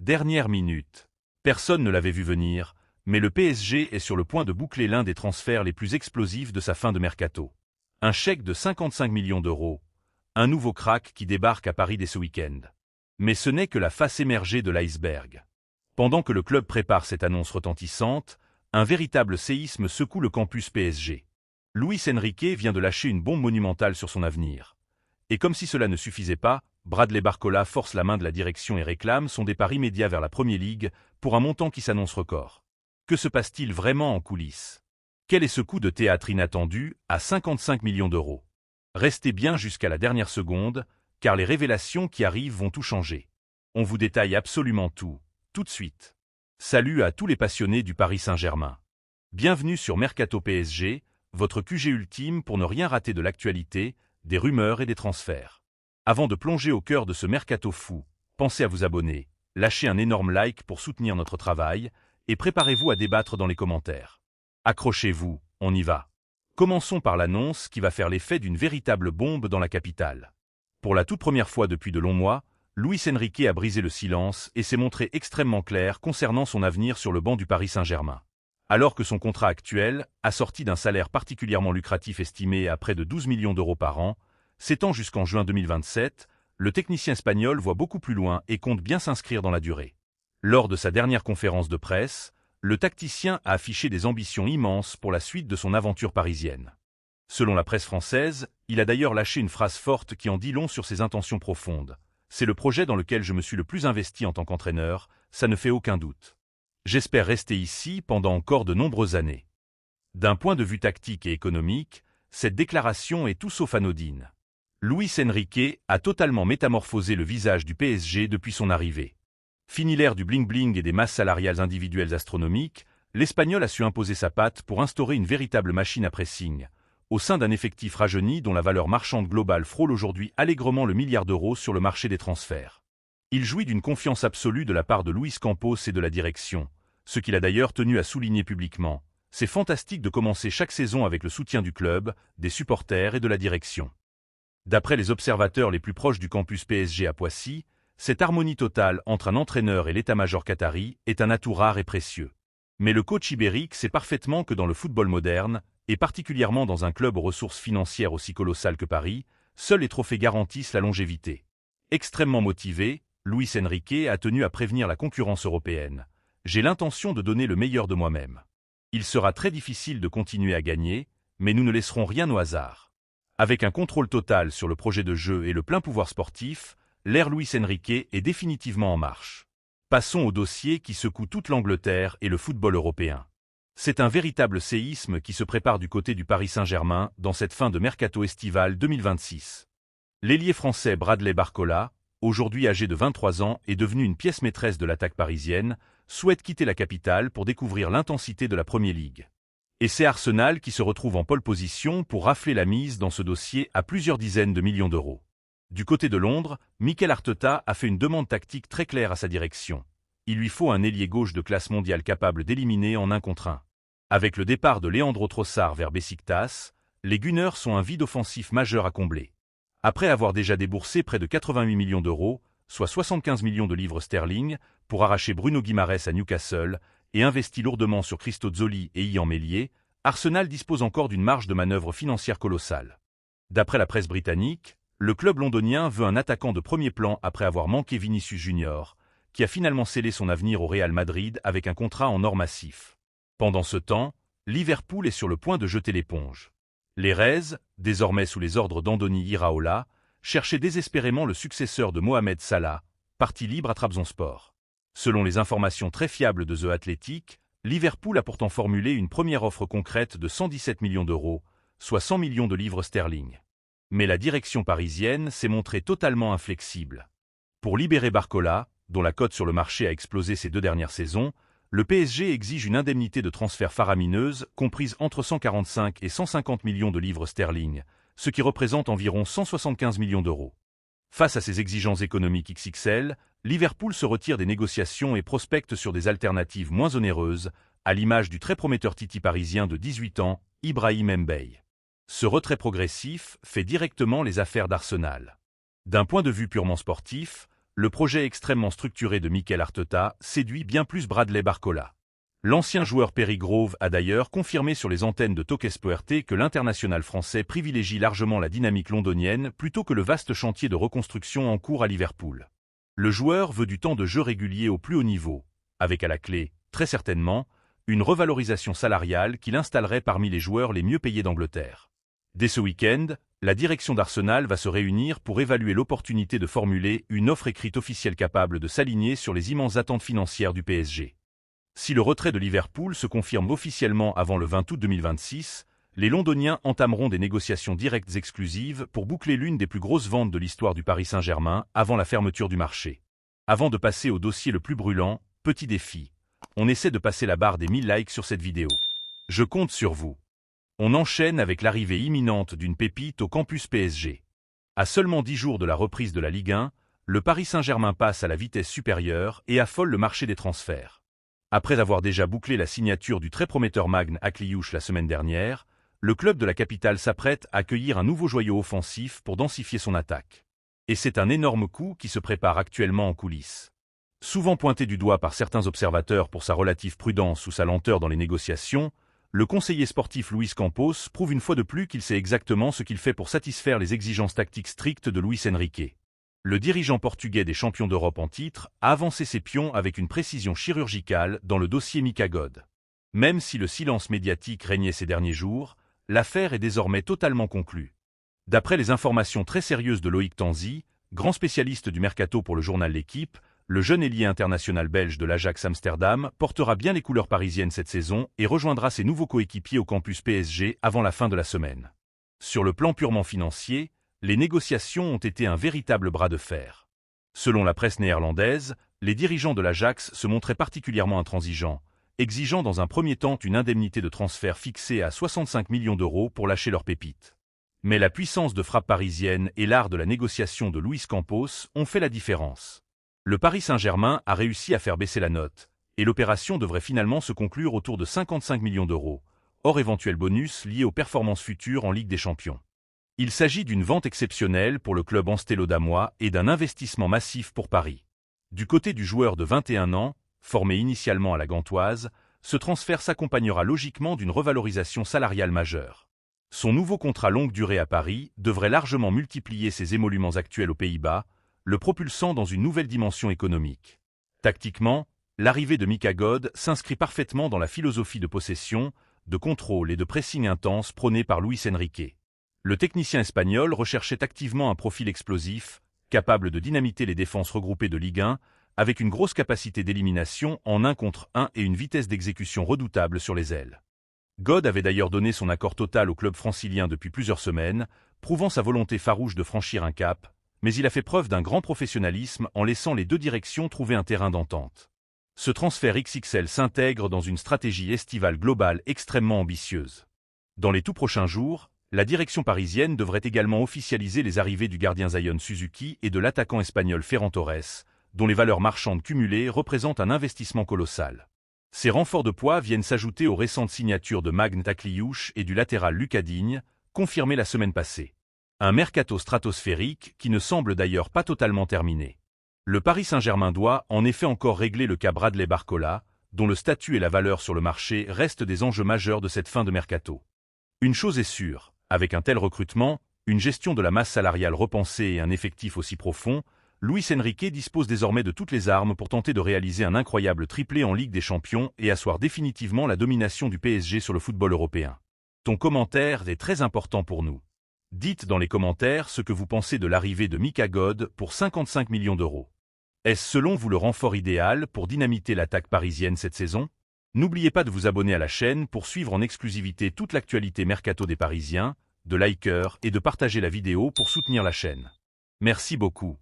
Dernière minute. Personne ne l'avait vu venir, mais le PSG est sur le point de boucler l'un des transferts les plus explosifs de sa fin de mercato. Un chèque de 55 millions d'euros, un nouveau crack qui débarque à Paris dès ce week-end. Mais ce n'est que la face émergée de l'iceberg. Pendant que le club prépare cette annonce retentissante, un véritable séisme secoue le campus PSG. Luis Enrique vient de lâcher une bombe monumentale sur son avenir. Et comme si cela ne suffisait pas, Bradley Barcola force la main de la direction et réclame son départ immédiat vers la Premier League pour un montant qui s'annonce record. Que se passe-t-il vraiment en coulisses? Quel est ce coup de théâtre inattendu à 55 millions d'euros? Restez bien jusqu'à la dernière seconde, car les révélations qui arrivent vont tout changer. On vous détaille absolument tout de suite. Salut à tous les passionnés du Paris Saint-Germain. Bienvenue sur Mercato PSG, votre QG ultime pour ne rien rater de l'actualité, des rumeurs et des transferts. Avant de plonger au cœur de ce mercato fou, pensez à vous abonner, lâchez un énorme like pour soutenir notre travail, et préparez-vous à débattre dans les commentaires. Accrochez-vous, on y va. Commençons par l'annonce qui va faire l'effet d'une véritable bombe dans la capitale. Pour la toute première fois depuis de longs mois, Luis Enrique a brisé le silence et s'est montré extrêmement clair concernant son avenir sur le banc du Paris Saint-Germain. Alors que son contrat actuel, assorti d'un salaire particulièrement lucratif estimé à près de 12 millions d'euros par an, s'étend jusqu'en juin 2027, le technicien espagnol voit beaucoup plus loin et compte bien s'inscrire dans la durée. Lors de sa dernière conférence de presse, le tacticien a affiché des ambitions immenses pour la suite de son aventure parisienne. Selon la presse française, il a d'ailleurs lâché une phrase forte qui en dit long sur ses intentions profondes. C'est le projet dans lequel je me suis le plus investi en tant qu'entraîneur, ça ne fait aucun doute. J'espère rester ici pendant encore de nombreuses années. D'un point de vue tactique et économique, cette déclaration est tout sauf anodine. Luis Enrique a totalement métamorphosé le visage du PSG depuis son arrivée. Fini l'ère du bling-bling et des masses salariales individuelles astronomiques, l'Espagnol a su imposer sa patte pour instaurer une véritable machine à pressing, au sein d'un effectif rajeuni dont la valeur marchande globale frôle aujourd'hui allègrement le milliard d'euros sur le marché des transferts. Il jouit d'une confiance absolue de la part de Luis Campos et de la direction, ce qu'il a d'ailleurs tenu à souligner publiquement. C'est fantastique de commencer chaque saison avec le soutien du club, des supporters et de la direction. D'après les observateurs les plus proches du campus PSG à Poissy, cette harmonie totale entre un entraîneur et l'état-major qatari est un atout rare et précieux. Mais le coach ibérique sait parfaitement que dans le football moderne, et particulièrement dans un club aux ressources financières aussi colossales que Paris, seuls les trophées garantissent la longévité. Extrêmement motivé, Luis Enrique a tenu à prévenir la concurrence européenne. J'ai l'intention de donner le meilleur de moi-même. Il sera très difficile de continuer à gagner, mais nous ne laisserons rien au hasard. Avec un contrôle total sur le projet de jeu et le plein pouvoir sportif, l'ère Luis Enrique est définitivement en marche. Passons au dossier qui secoue toute l'Angleterre et le football européen. C'est un véritable séisme qui se prépare du côté du Paris Saint-Germain dans cette fin de mercato estival 2026. L'ailier français Bradley Barcola, aujourd'hui âgé de 23 ans et devenu une pièce maîtresse de l'attaque parisienne, souhaite quitter la capitale pour découvrir l'intensité de la Premier League. Et c'est Arsenal qui se retrouve en pole position pour rafler la mise dans ce dossier à plusieurs dizaines de millions d'euros. Du côté de Londres, Mikel Arteta a fait une demande tactique très claire à sa direction. Il lui faut un ailier gauche de classe mondiale capable d'éliminer en 1 contre 1. Avec le départ de Leandro Trossard vers Beşiktaş, les Gunners sont un vide offensif majeur à combler. Après avoir déjà déboursé près de 88 millions d'euros, soit 75 millions de livres sterling, pour arracher Bruno Guimaraes à Newcastle, et investi lourdement sur Christo-Zoli et Ian Meslier, Arsenal dispose encore d'une marge de manœuvre financière colossale. D'après la presse britannique, le club londonien veut un attaquant de premier plan après avoir manqué Vinicius Junior, qui a finalement scellé son avenir au Real Madrid avec un contrat en or massif. Pendant ce temps, Liverpool est sur le point de jeter l'éponge. Les Reds, désormais sous les ordres d'Andoni Iraola, cherchaient désespérément le successeur de Mohamed Salah, parti libre à Trabzonspor. Selon les informations très fiables de The Athletic, Liverpool a pourtant formulé une première offre concrète de 117 millions d'euros, soit 100 millions de livres sterling. Mais la direction parisienne s'est montrée totalement inflexible. Pour libérer Barcola, dont la cote sur le marché a explosé ces 2 dernières saisons, le PSG exige une indemnité de transfert faramineuse comprise entre 145 et 150 millions de livres sterling, ce qui représente environ 175 millions d'euros. Face à ces exigences économiques XXL, Liverpool se retire des négociations et prospecte sur des alternatives moins onéreuses, à l'image du très prometteur Titi parisien de 18 ans, Ibrahim Mbaye. Ce retrait progressif fait directement les affaires d'Arsenal. D'un point de vue purement sportif, le projet extrêmement structuré de Mikel Arteta séduit bien plus Bradley Barcola. L'ancien joueur Perry Grove a d'ailleurs confirmé sur les antennes de Talksport que l'international français privilégie largement la dynamique londonienne plutôt que le vaste chantier de reconstruction en cours à Liverpool. Le joueur veut du temps de jeu régulier au plus haut niveau, avec à la clé, très certainement, une revalorisation salariale qui l'installerait parmi les joueurs les mieux payés d'Angleterre. Dès ce week-end, la direction d'Arsenal va se réunir pour évaluer l'opportunité de formuler une offre écrite officielle capable de s'aligner sur les immenses attentes financières du PSG. Si le retrait de Liverpool se confirme officiellement avant le 20 août 2026, les Londoniens entameront des négociations directes exclusives pour boucler l'une des plus grosses ventes de l'histoire du Paris Saint-Germain avant la fermeture du marché. Avant de passer au dossier le plus brûlant, petit défi. On essaie de passer la barre des 1000 likes sur cette vidéo. Je compte sur vous. On enchaîne avec l'arrivée imminente d'une pépite au campus PSG. À seulement 10 jours de la reprise de la Ligue 1, le Paris Saint-Germain passe à la vitesse supérieure et affole le marché des transferts. Après avoir déjà bouclé la signature du très prometteur Magne Akliouche la semaine dernière, le club de la capitale s'apprête à accueillir un nouveau joyau offensif pour densifier son attaque. Et c'est un énorme coup qui se prépare actuellement en coulisses. Souvent pointé du doigt par certains observateurs pour sa relative prudence ou sa lenteur dans les négociations, le conseiller sportif Luis Campos prouve une fois de plus qu'il sait exactement ce qu'il fait pour satisfaire les exigences tactiques strictes de Luis Enrique. Le dirigeant portugais des champions d'Europe en titre a avancé ses pions avec une précision chirurgicale dans le dossier Mika God. Même si le silence médiatique régnait ces derniers jours, l'affaire est désormais totalement conclue. D'après les informations très sérieuses de Loïc Tanzi, grand spécialiste du mercato pour le journal L'Équipe, le jeune ailier international belge de l'Ajax Amsterdam portera bien les couleurs parisiennes cette saison et rejoindra ses nouveaux coéquipiers au campus PSG avant la fin de la semaine. Sur le plan purement financier, les négociations ont été un véritable bras de fer. Selon la presse néerlandaise, les dirigeants de l'Ajax se montraient particulièrement intransigeants, exigeant dans un premier temps une indemnité de transfert fixée à 65 millions d'euros pour lâcher leur pépite. Mais la puissance de frappe parisienne et l'art de la négociation de Luis Campos ont fait la différence. Le Paris Saint-Germain a réussi à faire baisser la note, et l'opération devrait finalement se conclure autour de 55 millions d'euros, hors éventuel bonus lié aux performances futures en Ligue des Champions. Il s'agit d'une vente exceptionnelle pour le club anstello-damois et d'un investissement massif pour Paris. Du côté du joueur de 21 ans, formé initialement à la Gantoise, ce transfert s'accompagnera logiquement d'une revalorisation salariale majeure. Son nouveau contrat longue durée à Paris devrait largement multiplier ses émoluments actuels aux Pays-Bas, le propulsant dans une nouvelle dimension économique. Tactiquement, l'arrivée de Mika God s'inscrit parfaitement dans la philosophie de possession, de contrôle et de pressing intense prônée par Luis Enrique. Le technicien espagnol recherchait activement un profil explosif, capable de dynamiter les défenses regroupées de Ligue 1, avec une grosse capacité d'élimination en 1 contre 1 et une vitesse d'exécution redoutable sur les ailes. God avait d'ailleurs donné son accord total au club francilien depuis plusieurs semaines, prouvant sa volonté farouche de franchir un cap, mais il a fait preuve d'un grand professionnalisme en laissant les deux directions trouver un terrain d'entente. Ce transfert XXL s'intègre dans une stratégie estivale globale extrêmement ambitieuse. Dans les tout prochains jours, la direction parisienne devrait également officialiser les arrivées du gardien Zion Suzuki et de l'attaquant espagnol Ferran Torres, dont les valeurs marchandes cumulées représentent un investissement colossal. Ces renforts de poids viennent s'ajouter aux récentes signatures de Magne Akliouche et du latéral Lucas Digne, confirmées la semaine passée. Un mercato stratosphérique qui ne semble d'ailleurs pas totalement terminé. Le Paris Saint-Germain doit en effet encore régler le cas Bradley Barcola, dont le statut et la valeur sur le marché restent des enjeux majeurs de cette fin de mercato. Une chose est sûre, avec un tel recrutement, une gestion de la masse salariale repensée et un effectif aussi profond, Luis Enrique dispose désormais de toutes les armes pour tenter de réaliser un incroyable triplé en Ligue des Champions et asseoir définitivement la domination du PSG sur le football européen. Ton commentaire est très important pour nous. Dites dans les commentaires ce que vous pensez de l'arrivée de Mika God pour 55 millions d'euros. Est-ce selon vous le renfort idéal pour dynamiter l'attaque parisienne cette saison? N'oubliez pas de vous abonner à la chaîne pour suivre en exclusivité toute l'actualité mercato des Parisiens, de liker et de partager la vidéo pour soutenir la chaîne. Merci beaucoup.